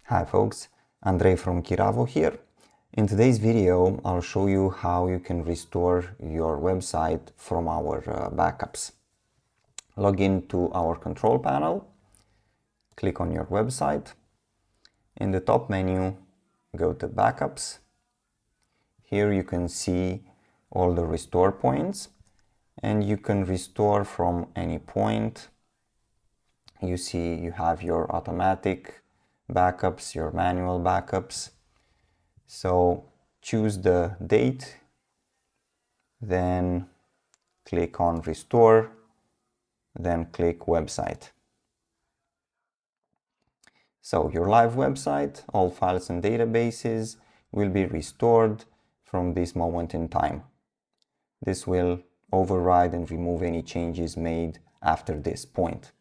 Hi folks, Andrei from Kiravo here. In today's video, I'll show you how you can restore your website from our backups. Log into our control panel, click on your website. In the top menu, go to Backups. Here you can see all the restore points, and you can restore from any point. You see you have your automatic backups, your manual backups. So choose the date, then click on restore, then click website. So your live website, all files and databases will be restored from this moment in time. This will override and remove any changes made after this point.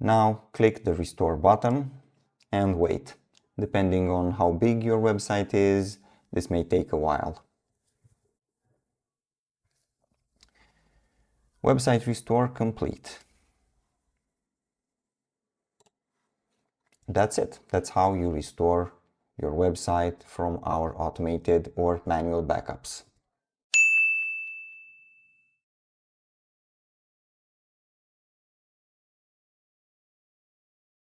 Now click the restore button and wait. Depending on how big your website is, this may take a while. Website restore complete. That's it. That's how you restore your website from our automated or manual backups.